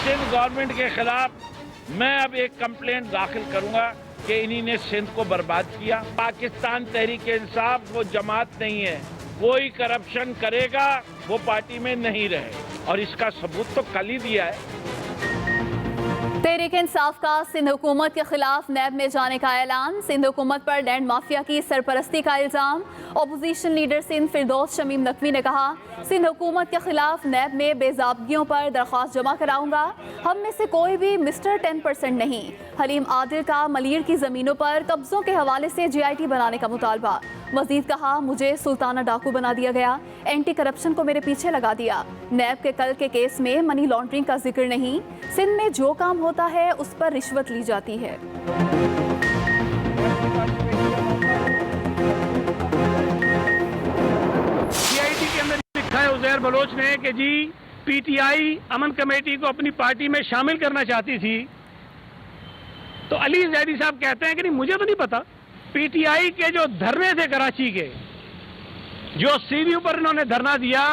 Sindh government के खिलाफ मैं अब एक कंप्लेंट दाखिल करूंगा कि इन्हीं ने सिंध को बर्बाद किया। पाकिस्तान तहरीक इंसाफ वो जमात नहीं है, कोई करप्शन करेगा वो पार्टी में नहीं रहे, और इसका सबूत तो कल ही दिया है। तहरीक इंसाफ का सिंध हुकूमत के खिलाफ नैब में जाने का ऐलान। सिंध हुकूमत पर लैंड माफिया की सरपरस्ती का इल्ज़ाम। अपोजिशन लीडर सिंध फिरदौस शमीम नकवी ने कहा, सिंध हुकूमत के खिलाफ नैब में बेज़ाबगियों पर दरख्वास्त जमा कराऊंगा। हम में से कोई भी मिस्टर 10% नहीं। हलीम आदिल का मलीर की ज़मीनों पर कब्ज़ों के हवाले से GIT बनाने का मुतालबा। मजीद कहा, मुझे सुल्ताना डाकू बना दिया गया, एंटी करप्शन को मेरे पीछे लगा दिया। नैब के कल के केस में मनी लॉन्ड्रिंग का जिक्र नहीं। सिंध में जो काम होता है उस पर रिश्वत ली जाती है। GIT के अंदर लिखा है उज़ैर बलोच ने कि जी PTI अमन कमेटी को अपनी पार्टी में शामिल करना चाहती थी। तो अली जैदी साहब कहते हैं कि नहीं, मुझे तो नहीं पता। PTI के जो धरने थे कराची के, जो सीढ़ियों पर इन्होंने धरना दिया,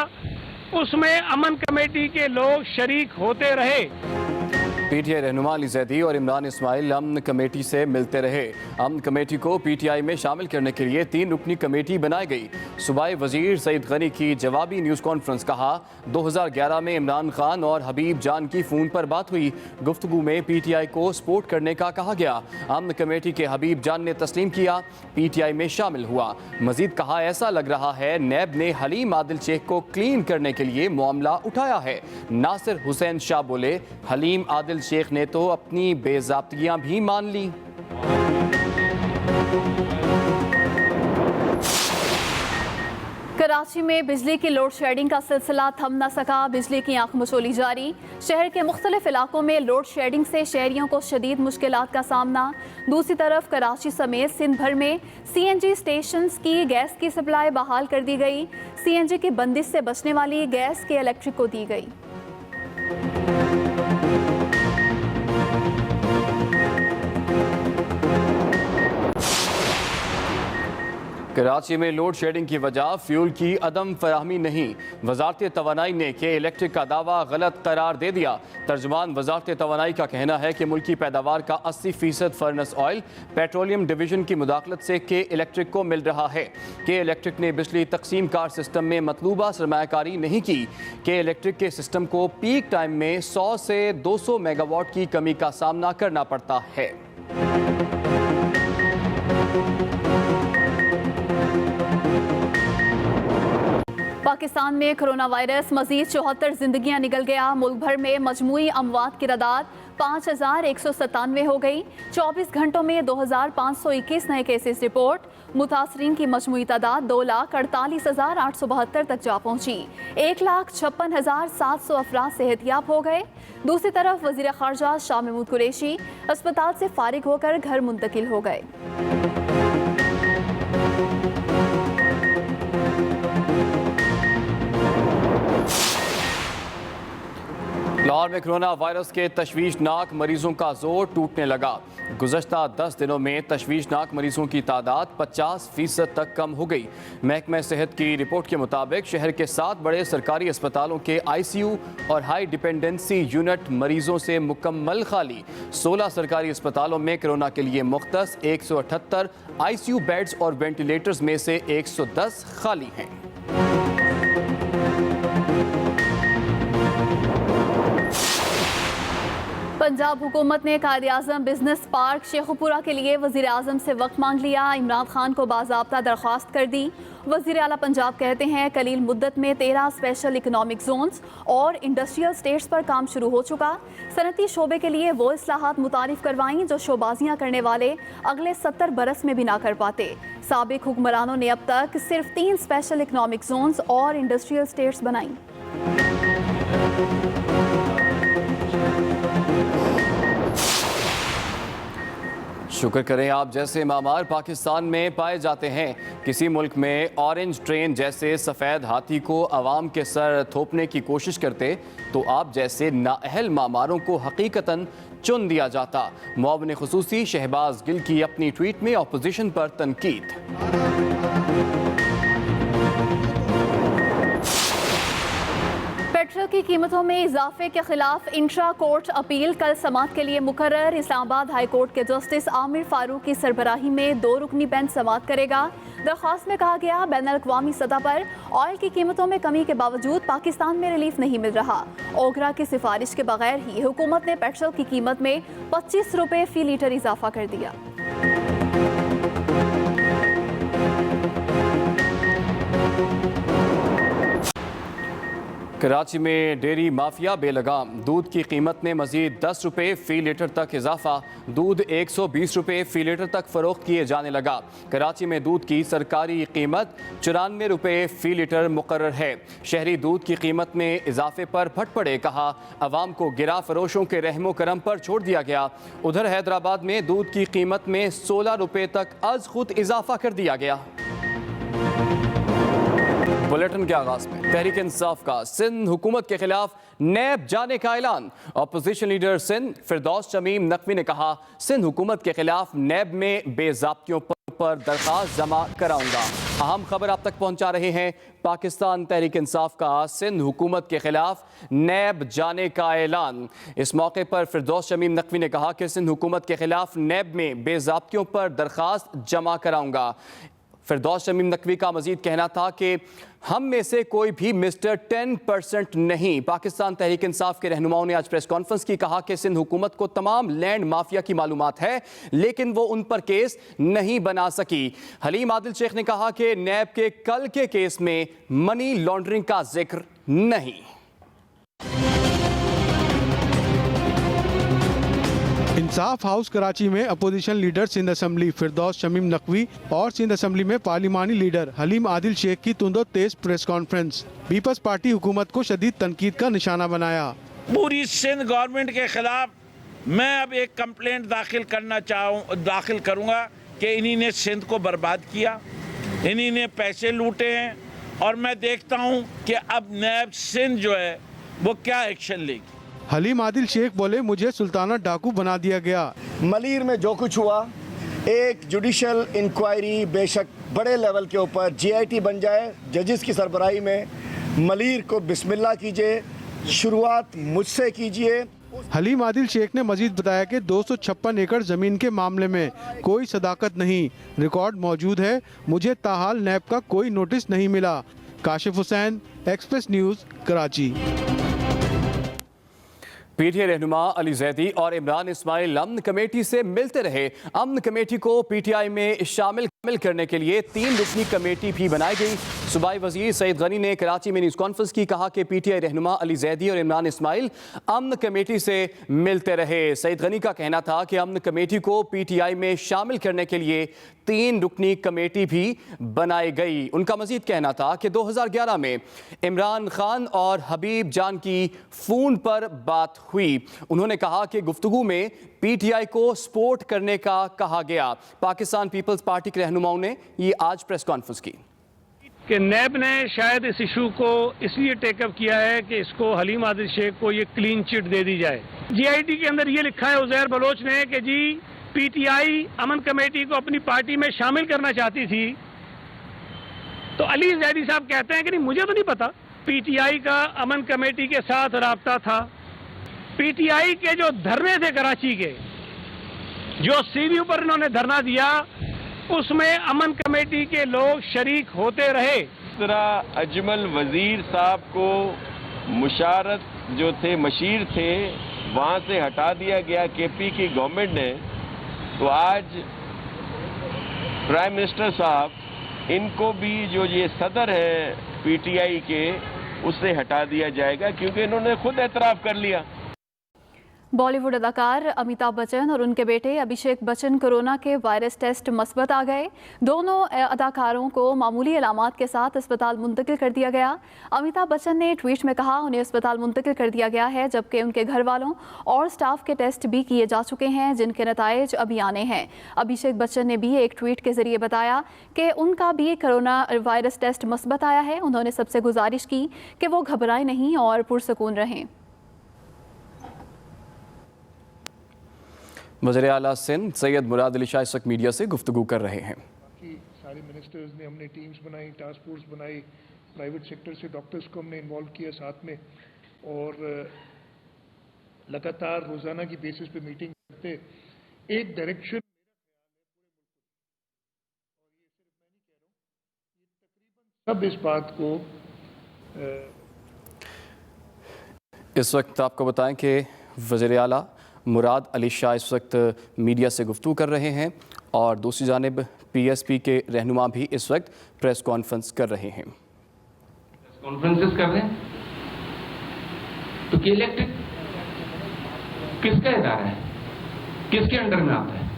उसमें अमन कमेटी के लोग शरीक होते रहे। PTI रहनुमा अली जैदी और इमरान इस्माइल अमन कमेटी से मिलते रहे। अमन कमेटी को PTI में शामिल करने के लिए 3 रुकनी कमेटी बनाई गई। सूबाई वजीर सईद गनी की जवाबी न्यूज़ कॉन्फ्रेंस। कहा, 2011 में इमरान खान और हबीब जान की फ़ोन पर बात हुई। गुफ्तगू में PTI को सपोर्ट करने का कहा गया। अमन कमेटी के हबीब जान ने तस्लीम किया, PTI में शामिल हुआ। मजीद कहा, ऐसा लग रहा है नैब ने हलीम आदिल शेख को क्लीन करने के लिए मामला उठाया है। नासिर हुसैन शाह बोले, हलीम आदिल शेख ने तो अपनी बेज़ाब्तियां भी मान ली। कराची में बिजली की लोड शेडिंग का सिलसिला थम न सका। बिजली की आंख मचोली जारी। शहर के मुख्तलिफ इलाकों में लोड शेडिंग से शहरियों को शदीद मुश्किलात का सामना। दूसरी तरफ कराची समेत सिंध भर में CNG स्टेशंस की गैस की सप्लाई बहाल कर दी गई। CNG की बंदिश से बचने वाली गैस के इलेक्ट्रिक को दी गई। कराची में लोड शेडिंग की वजह फ्यूल की अदम फराहमी नहीं। वजारत तवानाई ने के इलेक्ट्रिक का दावा गलत करार दे दिया। तर्जुमान वजारत तवानाई का कहना है कि मुल्की पैदावार का 80% फर्नेस ऑयल पेट्रोलियम डिवीजन की मुदाखलत से के इलेक्ट्रिक को मिल रहा है। के इलेक्ट्रिक ने बिजली तकसीम कार सिस्टम में मतलूबा सरमायाकारी नहीं की। के इलेक्ट्रिक के सिस्टम को पीक टाइम में 100 से 200 मेगावाट की कमी का सामना करना पड़ता है। पाकिस्तान में कोरोना वायरस मजीद 74 जिंदगियां निकल गया। मुल्क भर में मजमूई अमवात की तादाद 5197 हो गई। 24 घंटों में 2521 नए केसेस रिपोर्ट। मुतासरीन की मजमूई तादाद 2,48,872 तक जा पहुंची। 1,56,700 अफराद सेहतियाब हो गए। दूसरी तरफ वजीर खारजा शाह महमूद कुरैशी अस्पताल से फारिग होकर घर मुंतकिल हो गए। लाहौर में कोरोना वायरस के तशवीशनाक मरीजों का जोर टूटने लगा। गुज़श्ता 10 दिनों में तशवीशनाक मरीजों की तादाद 50% तक कम हो गई। महकमा सेहत की रिपोर्ट के मुताबिक शहर के 7 बड़े सरकारी अस्पतालों के ICU और हाई डिपेंडेंसी यूनिट मरीजों से मुकम्मल खाली। 16 सरकारी अस्पतालों में कोरोना के लिए मुख्तस 178 ICU बेड्स और वेंटिलेटर्स में से 110 खाली हैं। पंजाब हुकूमत ने कायद-ए-आज़म बिजनेस पार्क शेखुपुरा के लिए वज़ीर आज़म से वक्त मांग लिया। इमरान खान को बाज़ाब्ता दरख्वास्त कर दी। वज़ीर आला पंजाब कहते हैं, कलील मुद्दत में 13 स्पेशल इकनॉमिक जोन्स और इंडस्ट्रियल स्टेट्स पर काम शुरू हो चुका। सनती शोबे के लिए वो इस्लाहात मुतारिफ करवाईं जो शोबाजियाँ करने वाले अगले 70 बरस में भी ना कर पाते। साबिक हुक्मरानों ने अब तक सिर्फ 3 स्पेशल इकनॉमिक जोन्स और इंडस्ट्रियल स्टेट्स बनाई। शुक्र करें आप जैसे मामार पाकिस्तान में पाए जाते हैं। किसी मुल्क में ऑरेंज ट्रेन जैसे सफ़ेद हाथी को आवाम के सर थोपने की कोशिश करते तो आप जैसे नाअहल मामारों को हकीकतन चुन दिया जाता। मुआविन खुसूसी शहबाज गिल की अपनी ट्वीट में अपोजिशन पर तनकीद। पेट्रोल की कीमतों में इजाफे के खिलाफ इंट्रा कोर्ट अपील कल समाअत के लिए मुकर्रर। इस्लामाबाद हाई कोर्ट के जस्टिस आमिर फारूक की सरबराही में 2 रुकनी बेंच समाअत करेगा। दरख्वास्त में कहा गया, बैनुल-अक़वामी सतह पर ऑयल की कीमतों में कमी के बावजूद पाकिस्तान में रिलीफ नहीं मिल रहा। ओगरा की सिफारिश के बगैर ही हुकूमत ने पेट्रोल की कीमत में 25 रुपये फी लीटर इजाफा कर दिया। कराची में डेयरी माफिया बेलगाम, दूध की कीमत में मजीद 10 रुपये फी लीटर तक इजाफा, दूध 120 रुपये फी लीटर तक फरोख्त किए जाने लगा। कराची में दूध की सरकारी कीमत 94 रुपये फी लीटर मुकर्रर है। शहरी दूध की कीमत में इजाफे पर फट पड़े, कहा अवाम को गिरा फरोशों के रहमो करम पर छोड़ दिया गया। उधर हैदराबाद में दूध की कीमत में 16 रुपये तक अज खुद इजाफा कर दिया गया। बुलेटिन के आगाज में तहरीक इंसाफ का सिंध हुकूमत के खिलाफ नैब जाने का ऐलान। अपोजिशन लीडर सिंध फिरदौस शमीम नकवी ने कहा, सिंध हुकूमत के खिलाफ नैब में बेज़ाब्तियों पर दरखास्त जमा कराऊंगा। अहम खबर आप तक पहुंचा रहे हैं। पाकिस्तान तहरीक इंसाफ का सिंध हुकूमत के खिलाफ नैब जाने का ऐलान। इस मौके पर फिरदौस शमीम नकवी ने कहा कि सिंध हुकूमत के खिलाफ नैब में बेज़ाब्तियों पर दरखास्त जमा कराऊंगा। फिरदौस शमीम नकवी का मजीद कहना था कि हम में से कोई भी मिस्टर 10% नहीं। पाकिस्तान तहरीक इंसाफ के रहनुमाओं ने आज प्रेस कॉन्फ्रेंस की, कहा कि सिंध हुकूमत को तमाम लैंड माफिया की मालूमात है, लेकिन वो उन पर केस नहीं बना सकी। हलीम आदिल शेख ने कहा कि नैब के कल के केस में मनी लॉन्ड्रिंग का जिक्र नहीं। इंसाफ हाउस कराची में अपोजिशन लीडर सिंध असम्बली फिरदौस शमीम नकवी और सिंध असम्बली में पार्लिमानी लीडर हलीम आदिल शेख की तुंदो तेज प्रेस कॉन्फ्रेंस। पीपल्स पार्टी हुकूमत को शदीद तनकीद का निशाना बनाया। पूरी सिंध गवर्नमेंट के खिलाफ मैं अब एक कंप्लेंट दाखिल करूंगा कि इन्हीं ने सिंध को बर्बाद किया, इन्हीं ने पैसे लूटे हैं, और मैं देखता हूं कि अब नैब सिंध जो है वो क्या एक्शन लेगी। हलीम आदिल शेख बोले, मुझे सुल्ताना डाकू बना दिया गया। मलीर में जो कुछ हुआ, एक जुडिशल इंक्वायरी बेशक बड़े लेवल के ऊपर GIT बन जाए, जजेस की सरबराही में मलीर को बिस्मिल्लाह कीजिए, शुरुआत मुझसे कीजिए। हलीम आदिल शेख ने मजीद बताया कि 256 एकड़ ज़मीन के मामले में कोई सदाकत नहीं, रिकॉर्ड मौजूद है, मुझे ताहाल नैब का कोई नोटिस नहीं मिला। Kashif Hussain, express news, Karachi. PTI रहनुमा अली जैदी और इमरान इस्माइल अमन कमेटी से मिलते रहे। अमन कमेटी को PTI में शामिल करने के लिए 3 रुकनी कमेटी भी बनाई गई। सूबाई वजीर सईद गनी ने कराची में न्यूज़ कॉन्फ्रेंस की, कहा कि PTI रहनुमा अली जैदी और इमरान इस्माइल अमन कमेटी से मिलते रहे। सईद गनी का कहना था कि अमन कमेटी को PTI में शामिल करने के लिए 3 रुकनी कमेटी भी बनाई गई। उनका मजीद कहना था कि 2011 में इमरान खान और हबीब जान की फ़ोन पर बात हुई। उन्होंने कहा कि गुफ्तगू में PTI को सपोर्ट करने का कहा गया। पाकिस्तान पीपल्स पार्टी के रहनुमाओं ने ये आज प्रेस कॉन्फ्रेंस की कि नैब ने शायद इस इशू को इसलिए टेकअप किया है कि इसको हलीम आदिल शेख को ये क्लीन चिट दे दी जाए। GIT के अंदर ये लिखा है उज़ैर बलोच ने कि जी PTI अमन कमेटी को अपनी पार्टी में शामिल करना चाहती थी। तो अली जैदी साहब कहते हैं कि नहीं, मुझे तो नहीं पता। PTI का अमन कमेटी के साथ राब्ता था। PTI के जो धरने थे कराची के, जो CBU पर इन्होंने धरना दिया, उसमें अमन कमेटी के लोग शरीक होते रहे। इस तरह अजमल वजीर साहब को मुशारत जो थे, मशीर थे, वहाँ से हटा दिया गया KP की गवर्नमेंट ने। तो आज प्राइम मिनिस्टर साहब, इनको भी जो ये सदर है PTI के, उससे हटा दिया जाएगा, क्योंकि इन्होंने खुद एतराफ़ कर लिया। बॉलीवुड अदाकार अमिताभ बच्चन और उनके बेटे अभिषेक बच्चन कोरोना के वायरस टेस्ट मस्बत आ गए। दोनों अदाकारों को मामूली अलामात के साथ अस्पताल मुंतकिल कर दिया गया। अमिताभ बच्चन ने ट्वीट में कहा, उन्हें अस्पताल मुंतकिल कर दिया गया है, जबकि उनके घर वालों और स्टाफ के टेस्ट भी किए जा चुके हैं, जिनके नताइज अभी आने हैं। अभिषेक बच्चन ने भी एक ट्वीट के जरिए बताया कि उनका भी कोरोना वायरस टेस्ट मस्बत आया है। उन्होंने सबसे गुजारिश की कि वो घबराएं नहीं और पुरसकून रहें। वज़ीर आला सिंध सैयद मुराद अली शाह इस वक्त मीडिया से गुफ्तगू कर रहे हैं। सारे मिनिस्टर्स ने, हमने टीम्स बनाई, टास्क फोर्स बनाई, प्राइवेट सेक्टर से डॉक्टर्स को हमने इन्वॉल्व किया साथ में। اور लगातार रोजाना की बेसिस पे मीटिंग करते एक डायरेक्शन सब इस बात को इस वक्त आपको बताएं कि वज़ीर आला मुराद अली शाह इस वक्त मीडिया से गुफ्तगू कर रहे हैं और दूसरी जानिब PSP के रहनुमा भी इस वक्त प्रेस कॉन्फ्रेंस कर रहे हैं। कॉन्फ्रेंसेस कर रहे हैं तो कि इलेक्ट्रिक किसका इदारा है, किसके अंडर में आता है?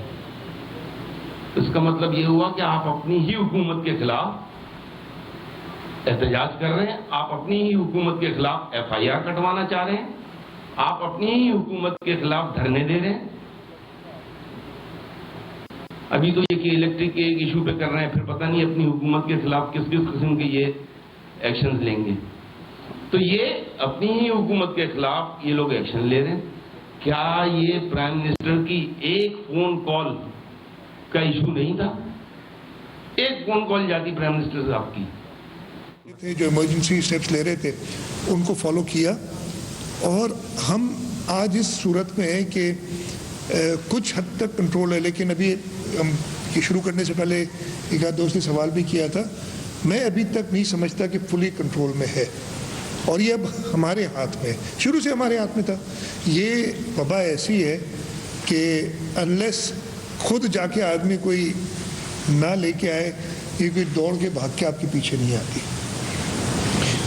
इसका मतलब ये हुआ कि आप अपनी ही हुकूमत के खिलाफ एहतजाज कर रहे हैं, आप अपनी ही हुकूमत के खिलाफ FIR कटवाना चाह रहे हैं, आप अपनी ही हुकूमत के खिलाफ धरने दे रहे हैं। अभी तो ये कि इलेक्ट्रिक के एक इशू पे कर रहे हैं, फिर पता नहीं अपनी हुकूमत के खिलाफ किस किस किस्म के ये एक्शंस लेंगे। तो ये अपनी ही हुकूमत के खिलाफ ये लोग एक्शन ले रहे हैं। क्या ये प्राइम मिनिस्टर की एक फोन कॉल का इशू नहीं था? एक फोन कॉल जाती प्राइम मिनिस्टर साहब की, जो इमरजेंसी स्टेप्स ले रहे थे उनको फॉलो किया। और हम आज इस सूरत में हैं कि कुछ हद तक कंट्रोल है, लेकिन अभी हम ये शुरू करने से पहले एक आध दोस्त ने सवाल भी किया था, मैं अभी तक नहीं समझता कि फुली कंट्रोल में है और ये अब हमारे हाथ में, शुरू से हमारे हाथ में था। ये वबा ऐसी है कि अनलेस खुद जाके आदमी कोई ना लेके आए, ये कोई दौड़ के भाग के आपके पीछे नहीं आती।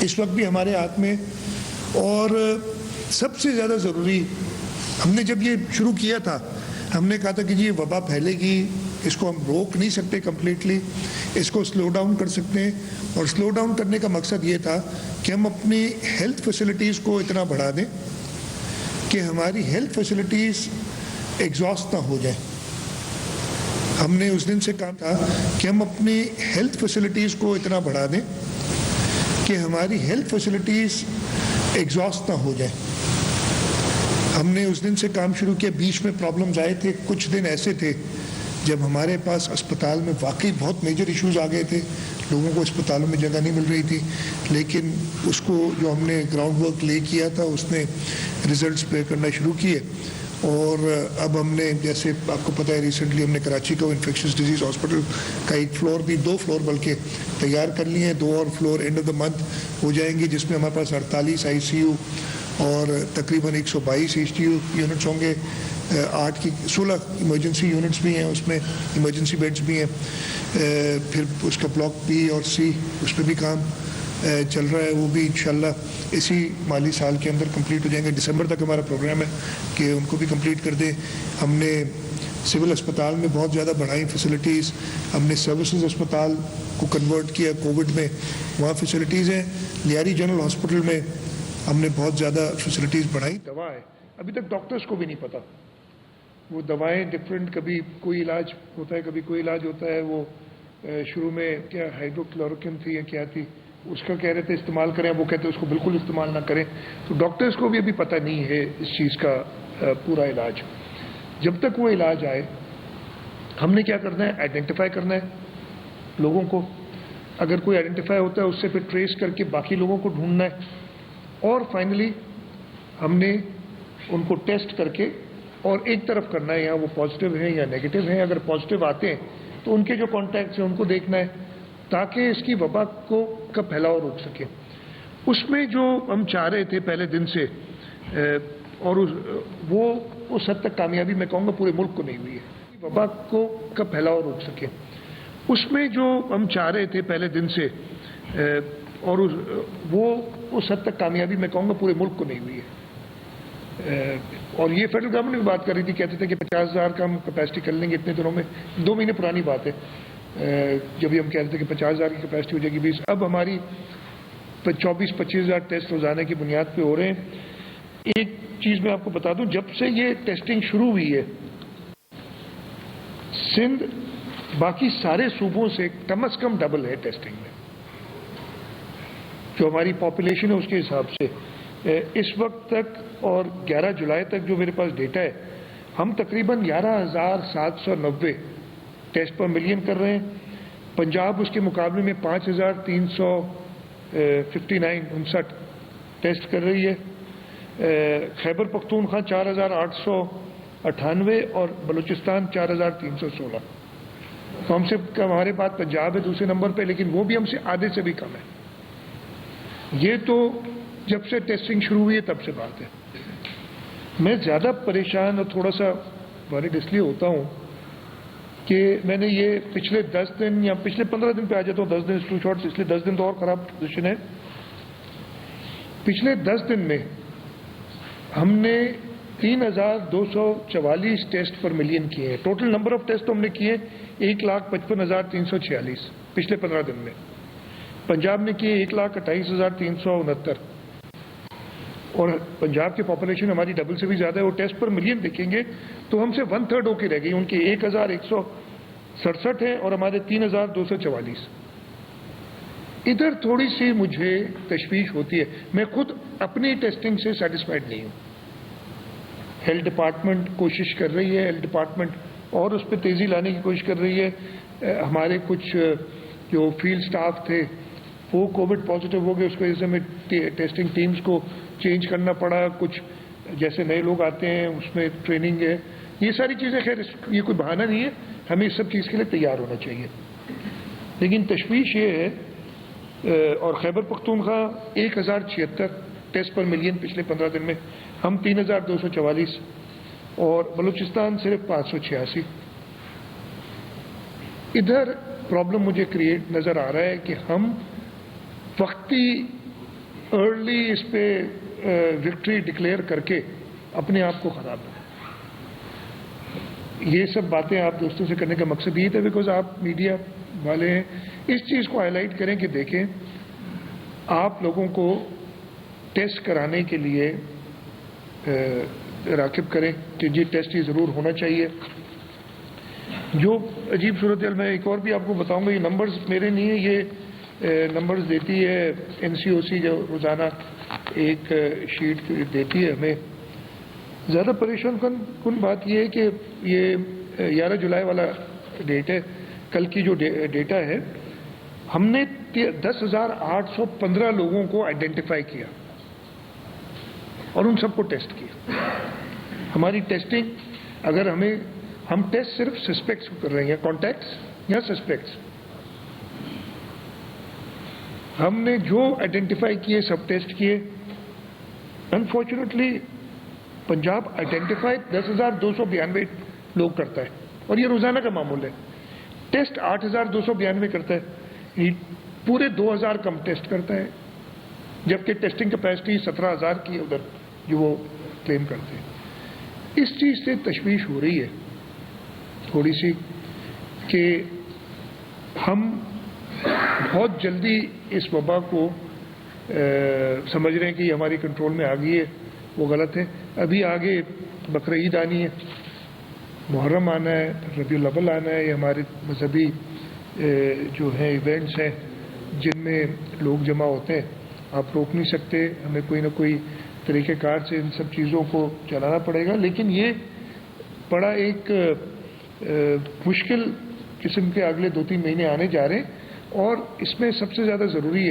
इस वक्त भी हमारे हाथ में। और सबसे ज़्यादा ज़रूरी, हमने जब ये शुरू किया था हमने कहा था कि जी ये वबा फैलेगी, इसको हम रोक नहीं सकते कम्प्लीटली, इसको स्लो डाउन कर सकते हैं। और स्लो डाउन करने का मकसद ये था कि हम अपनी हेल्थ फैसिलिटीज़ को इतना बढ़ा दें कि हमारी हेल्थ फैसिलिटीज़ एग्जॉस्ट ना हो जाए। हमने उस दिन से कहा था कि हम अपनी हेल्थ फैसिलिटीज़ को इतना बढ़ा दें कि हमारी हेल्थ फैसिलिटीज़ एग्जॉस्ट ना हो जाए। हमने उस दिन से काम शुरू किया। बीच में प्रॉब्लम्स आए थे, कुछ दिन ऐसे थे जब हमारे पास अस्पताल में वाकई बहुत मेजर इश्यूज आ गए थे, लोगों को अस्पतालों में जगह नहीं मिल रही थी, लेकिन उसको जो हमने ग्राउंड वर्क ले किया था उसने रिजल्ट्स प्ले करना शुरू किए। और अब हमने, जैसे आपको पता है, रिसेंटली हमने कराची को इन्फेक्शस डिजीज़ हॉस्पिटल का एक फ्लोर भी, 2 फ्लोर बल्कि तैयार कर लिए हैं। 2 और floor end of the month हो जाएंगे, जिसमें हमारे पास 48 ICU और तकरीबन 122 HDU यूनिट्स होंगे। 16 इमरजेंसी यूनिट्स भी हैं, उसमें इमरजेंसी बेड्स भी हैं। फिर उसका ब्लॉक B और C, उस पर भी काम चल रहा है, वो भी इंशाल्लाह इसी माली साल के अंदर कंप्लीट हो जाएंगे। दिसंबर तक हमारा प्रोग्राम है कि उनको भी कंप्लीट कर दें। हमने सिविल अस्पताल में बहुत ज़्यादा बढ़ाई फैसिलिटीज़, हमने सर्विसेज अस्पताल को कन्वर्ट किया कोविड में, वहाँ फैसिलिटीज़ हैं। लियारी जनरल हॉस्पिटल में हमने बहुत ज़्यादा फैसिलिटीज़ बढ़ाई। दवा है, अभी तक डॉक्टर्स को भी नहीं पता, वो दवाएं डिफरेंट, कभी कोई इलाज होता है कभी कोई इलाज होता है। वो शुरू में क्या हाइड्रोक्लोरोक्विन थी या क्या थी, उसका कह रहे थे इस्तेमाल करें, वो कहते हैं उसको बिल्कुल इस्तेमाल ना करें। तो डॉक्टर्स को भी अभी पता नहीं है इस चीज़ का पूरा इलाज। जब तक वो इलाज आए, हमने क्या करना है, आइडेंटिफाई करना है लोगों को। अगर कोई आइडेंटिफाई होता है उससे फिर ट्रेस करके बाकी लोगों को ढूंढना है। और फाइनली हमने उनको टेस्ट करके और एक तरफ करना है, यहाँ वो पॉजिटिव हैं या नेगेटिव हैं। अगर पॉजिटिव आते हैं तो उनके जो कॉन्टैक्ट्स हैं उनको देखना है, ताकि इसकी वबा का फैलाव रोक सके। उसमें जो हम चाह रहे थे पहले दिन से, और वो उस हद तक कामयाबी मैं कहूँगा पूरे मुल्क को नहीं हुई है, वबा का फैलाव रोक सके। उसमें जो हम चाह रहे थे पहले दिन से, और वो उस हद तक कामयाबी मैं कहूँगा पूरे मुल्क को नहीं हुई है। और ये फेडरल गवर्नमेंट भी बात कर रही थी, कहते थे कि 50,000 का हम कैपेसिटी कर लेंगे इतने दिनों में। 2 महीने पुरानी बात है जब भी हम कह रहे थे कि 50,000 की कैपेसिटी हो जाएगी 20। अब हमारी 24-25,000 टेस्ट रोजाना की बुनियाद पे हो रहे हैं। एक चीज मैं आपको बता दूं, जब से ये टेस्टिंग शुरू हुई है, सिंध बाकी सारे सूबों से कम से कम डबल है टेस्टिंग में, जो हमारी पॉपुलेशन है उसके हिसाब से। इस वक्त तक और 11 जुलाई तक जो मेरे पास डेटा है, हम तकरीबन 11,790 टेस्ट पर मिलियन कर रहे हैं। पंजाब उसके मुकाबले में 5,359 टेस्ट कर रही है। खैबर पख्तूनख्वा 4,898 और बलूचिस्तान 4,316। तो हमसे हमारे पास पंजाब है दूसरे नंबर पे, लेकिन वो भी हमसे आधे से भी कम है। ये तो जब से टेस्टिंग शुरू हुई है तब से बात है। मैं ज़्यादा परेशान और थोड़ा सा वरीड इसलिए होता हूँ कि मैंने ये पिछले 10 दिन या पिछले 15 दिन पे आ जाता हूँ, 10 दिन टू शॉर्ट्स, इसलिए 10 दिन तो और ख़राब पोजिशन है। पिछले 10 दिन में हमने 3,244 टेस्ट पर मिलियन किए हैं। टोटल नंबर ऑफ टेस्ट तो हमने किए 1,55,346 पिछले 15 दिन में। पंजाब ने किए 1,28,369 और पंजाब की पॉपुलेशन हमारी डबल से भी ज़्यादा है। वो टेस्ट पर मिलियन देखेंगे तो हमसे 1/3 होकर रह गई। उनके 1,167 हैं और हमारे 3,244। इधर थोड़ी सी मुझे तशवीश होती है। मैं खुद अपनी टेस्टिंग से सेटिस्फाइड नहीं हूँ। हेल्थ डिपार्टमेंट कोशिश कर रही है, हेल्थ डिपार्टमेंट और उस पर तेज़ी लाने की कोशिश कर रही है। हमारे कुछ जो फील्ड स्टाफ थे वो कोविड पॉजिटिव हो गए, उसकी वजह से हमें टेस्टिंग टीम्स को चेंज करना पड़ा। कुछ जैसे नए लोग आते हैं उसमें ट्रेनिंग है। ये सारी चीज़ें, खैर ये कोई बहाना नहीं है, हमें इस सब चीज़ के लिए तैयार होना चाहिए। लेकिन तशवीश ये है, और खैबर पख्तूनख्वा 1,076 टेस्ट पर मिलियन पिछले 15 दिन में, हम 3,244 और बलूचिस्तान सिर्फ 586। इधर प्रॉब्लम मुझे क्रिएट नज़र आ रहा है कि हम वक्ती अर्ली इस पे विक्ट्री डिक्लेयर करके अपने आप को ख़राब करें। ये सब बातें आप दोस्तों से करने का मकसद ये था, बिकॉज आप मीडिया वाले हैं, इस चीज़ को हाईलाइट करें कि देखें आप लोगों को टेस्ट कराने के लिए राकिब करें कि जी टेस्ट ये ज़रूर होना चाहिए। जो अजीब सूरत हाल, मैं एक और भी आपको बताऊंगा, ये नंबर्स मेरे नहीं है, ये नंबर्स देती है NCOC जो रोज़ाना एक शीट देती है हमें। ज़्यादा परेशान कन बात ये है कि ये 11 जुलाई वाला डेट है, कल की जो डेटा है, हमने 10,815 लोगों को आइडेंटिफाई किया और उन सबको टेस्ट किया। हमारी टेस्टिंग, अगर हम टेस्ट सिर्फ सस्पेक्ट्स को कर रहे हैं, कॉन्टैक्ट्स या सस्पेक्ट्स, हमने जो आइडेंटिफाई किए सब टेस्ट किए। अनफॉर्चुनेटली पंजाब आइडेंटिफाई 10,292 लोग करता है और ये रोज़ाना का मामूल है। टेस्ट 8,292 करता है, पूरे 2,000 कम टेस्ट करता है, जबकि टेस्टिंग कैपेसिटी 17,000 की उधर जो वो क्लेम करते हैं। इस चीज़ से तशवीश हो रही है थोड़ी सी कि हम बहुत जल्दी इस वबा को समझ रहे हैं कि हमारी कंट्रोल में आ गई है, वो गलत है। अभी आगे बकरा ईद आनी है, मुहर्रम आना है, रबीउल अव्वल आना है, ये हमारे मजहबी जो हैं इवेंट्स हैं जिनमें लोग जमा होते हैं। आप रोक नहीं सकते, हमें कोई ना कोई तरीक़ेकार से इन सब चीज़ों को चलाना पड़ेगा। लेकिन ये बड़ा एक मुश्किल किस्म के अगले 2-3 महीने आने जा रहे हैं और इसमें सबसे ज़्यादा ज़रूरी है